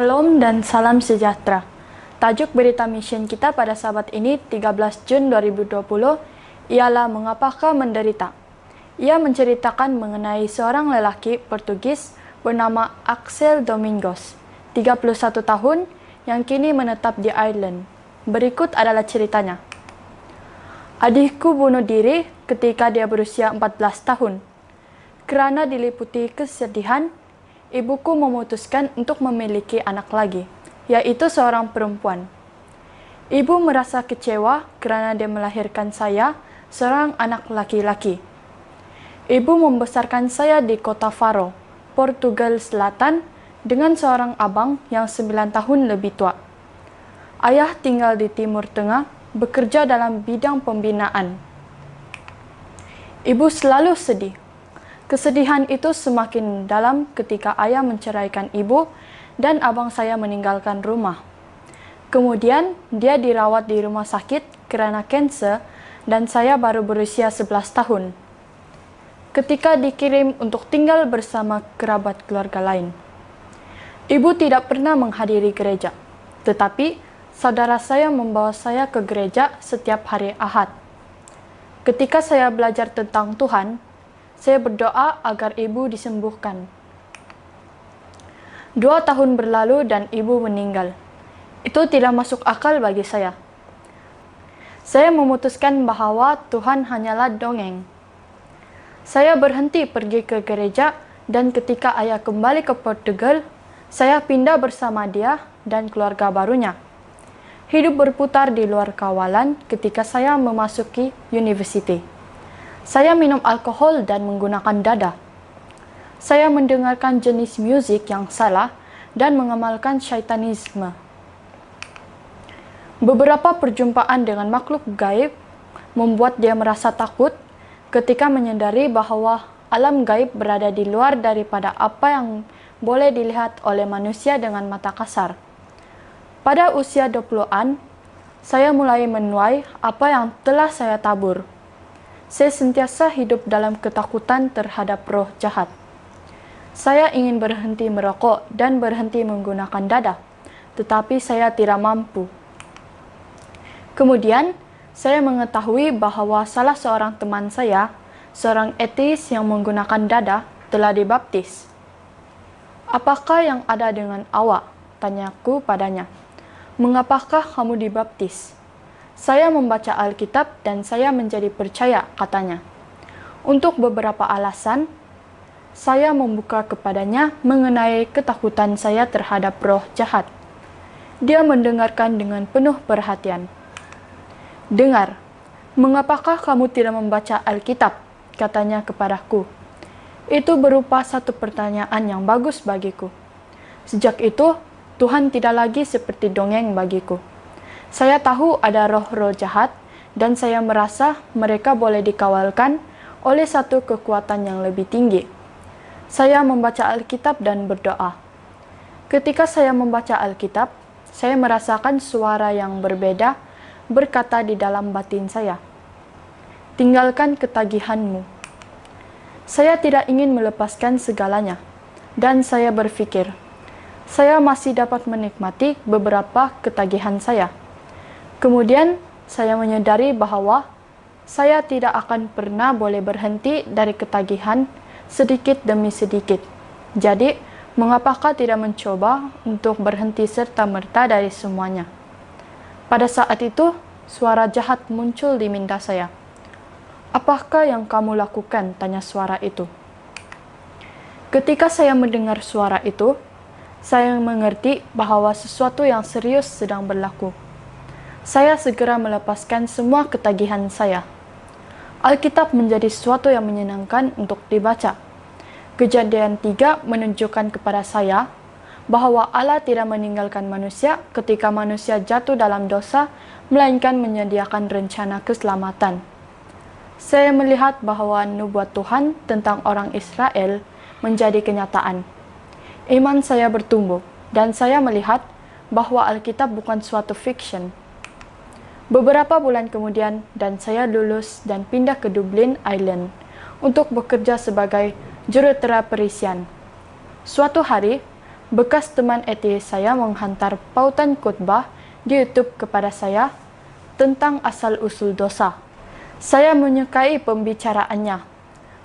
Shalom dan salam sejahtera. Tajuk berita mission kita pada Sabat ini 13 Jun 2020 ialah Mengapakah Menderita. Ia menceritakan mengenai seorang lelaki Portugis bernama Axel Domingos, 31 tahun, yang kini menetap di Ireland. Berikut adalah ceritanya. Adikku bunuh diri ketika dia berusia 14 tahun. Kerana diliputi kesedihan, ibuku memutuskan untuk memiliki anak lagi, yaitu seorang perempuan. Ibu merasa kecewa kerana dia melahirkan saya, seorang anak laki-laki. Ibu membesarkan saya di kota Faro, Portugal Selatan, dengan seorang abang yang 9 tahun lebih tua. Ayah tinggal di Timur Tengah, bekerja dalam bidang pembinaan. Ibu selalu sedih. Kesedihan itu semakin dalam ketika ayah menceraikan ibu dan abang saya meninggalkan rumah. Kemudian, dia dirawat di rumah sakit kerana kanser dan saya baru berusia 11 tahun. Ketika dikirim untuk tinggal bersama kerabat keluarga lain. Ibu tidak pernah menghadiri gereja, tetapi saudara saya membawa saya ke gereja setiap hari Ahad. Ketika saya belajar tentang Tuhan, saya berdoa agar ibu disembuhkan. 2 tahun berlalu dan ibu meninggal. Itu tidak masuk akal bagi saya. Saya memutuskan bahawa Tuhan hanyalah dongeng. Saya berhenti pergi ke gereja dan ketika ayah kembali ke Portugal, saya pindah bersama dia dan keluarga barunya. Hidup berputar di luar kawalan ketika saya memasuki universiti. Saya minum alkohol dan menggunakan dada. Saya mendengarkan jenis musik yang salah dan mengamalkan syaitanisme. Beberapa perjumpaan dengan makhluk gaib membuat dia merasa takut ketika menyadari bahawa alam gaib berada di luar daripada apa yang boleh dilihat oleh manusia dengan mata kasar. Pada usia 20-an, saya mulai menuai apa yang telah saya tabur. Saya sentiasa hidup dalam ketakutan terhadap roh jahat. Saya ingin berhenti merokok dan berhenti menggunakan dada, tetapi saya tidak mampu. Kemudian, saya mengetahui bahawa salah seorang teman saya, seorang ateis yang menggunakan dada, telah dibaptis. Apakah yang ada dengan awak? Tanyaku padanya. Mengapakah kamu dibaptis? Saya membaca Alkitab dan saya menjadi percaya, katanya. Untuk beberapa alasan, saya membuka kepadanya mengenai ketakutan saya terhadap roh jahat. Dia mendengarkan dengan penuh perhatian. Dengar, mengapakah kamu tidak membaca Alkitab? Katanya kepadaku. Itu berupa satu pertanyaan yang bagus bagiku. Sejak itu, Tuhan tidak lagi seperti dongeng bagiku. Saya tahu ada roh-roh jahat dan saya merasa mereka boleh dikawalkan oleh satu kekuatan yang lebih tinggi. Saya membaca Alkitab dan berdoa. Ketika saya membaca Alkitab, saya merasakan suara yang berbeda berkata di dalam batin saya, "Tinggalkan ketagihanmu." Saya tidak ingin melepaskan segalanya, dan saya berpikir, saya masih dapat menikmati beberapa ketagihan saya. Kemudian, saya menyadari bahawa saya tidak akan pernah boleh berhenti dari ketagihan sedikit demi sedikit. Jadi, mengapakah tidak mencoba untuk berhenti serta-merta dari semuanya? Pada saat itu, suara jahat muncul di minda saya. Apakah yang kamu lakukan? Tanya suara itu. Ketika saya mendengar suara itu, saya mengerti bahawa sesuatu yang serius sedang berlaku. Saya segera melepaskan semua ketagihan saya. Alkitab menjadi sesuatu yang menyenangkan untuk dibaca. Kejadian 3 menunjukkan kepada saya bahawa Allah tidak meninggalkan manusia ketika manusia jatuh dalam dosa, melainkan menyediakan rencana keselamatan. Saya melihat bahawa nubuat Tuhan tentang orang Israel menjadi kenyataan. Iman saya bertumbuh, dan saya melihat bahawa Alkitab bukan suatu fiction. Beberapa bulan kemudian, dan saya lulus dan pindah ke Dublin, Ireland, untuk bekerja sebagai jurutera perisian. Suatu hari, Bekas teman ateis saya menghantar pautan khotbah di YouTube kepada saya tentang asal-usul dosa. Saya menyukai pembicaraannya.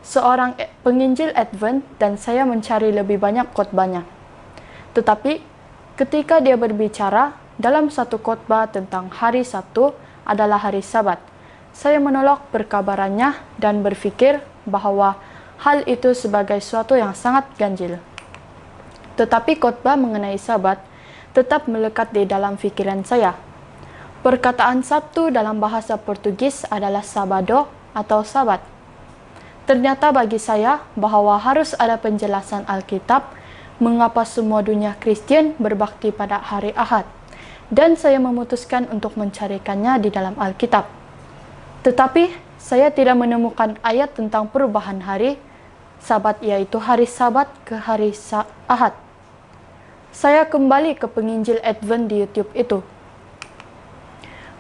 Seorang penginjil Advent dan saya mencari lebih banyak khotbahnya. Tetapi ketika dia berbicara dalam satu khotbah tentang hari Sabtu adalah hari Sabat, saya menolak perkabarannya dan berpikir bahwa hal itu sebagai suatu yang sangat ganjil. Tetapi khotbah mengenai Sabat tetap melekat di dalam pikiran saya. Perkataan Sabtu dalam bahasa Portugis adalah Sabado atau Sabat. Ternyata bagi saya bahwa harus ada penjelasan Alkitab mengapa semua dunia Kristen berbakti pada hari Ahad, dan saya memutuskan untuk mencarikannya di dalam Alkitab. Tetapi saya tidak menemukan ayat tentang perubahan hari Sabat, yaitu hari Sabat ke hari Ahad. Saya kembali ke penginjil Advent di YouTube itu.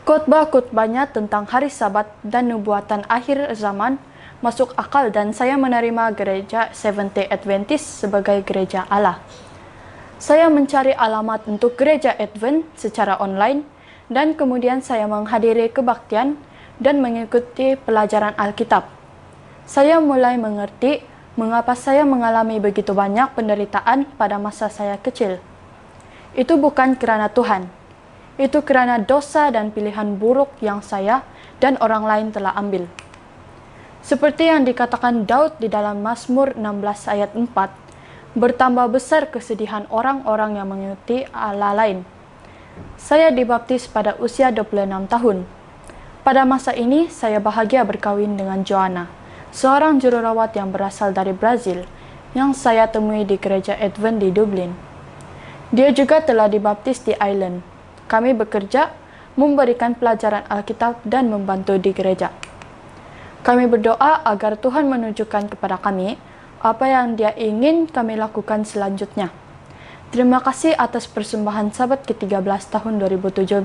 Khotbah-khotbahnya tentang hari Sabat dan nubuatan akhir zaman masuk akal dan saya menerima gereja Seventh-day Adventist sebagai gereja Allah. Saya mencari alamat untuk gereja Advent secara online dan kemudian saya menghadiri kebaktian dan mengikuti pelajaran Alkitab. Saya mulai mengerti mengapa saya mengalami begitu banyak penderitaan pada masa saya kecil. Itu bukan kerana Tuhan. Itu kerana dosa dan pilihan buruk yang saya dan orang lain telah ambil. Seperti yang dikatakan Daud di dalam Mazmur 16 ayat 4, bertambah besar kesedihan orang-orang yang mengikuti Allah lain. Saya dibaptis pada usia 26 tahun. Pada masa ini, saya bahagia berkahwin dengan Joanna, seorang jururawat yang berasal dari Brazil, yang saya temui di gereja Advent di Dublin. Dia juga telah dibaptis di Ireland. Kami bekerja, memberikan pelajaran Alkitab dan membantu di gereja. Kami berdoa agar Tuhan menunjukkan kepada kami apa yang Dia ingin kami lakukan selanjutnya. Terima kasih atas persembahan Sabat ke-13 tahun 2017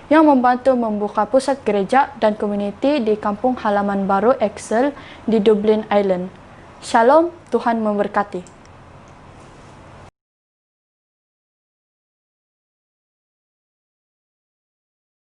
yang membantu membuka pusat gereja dan komuniti di kampung halaman baru Excel di Dublin, Ireland. Shalom, Tuhan memberkati.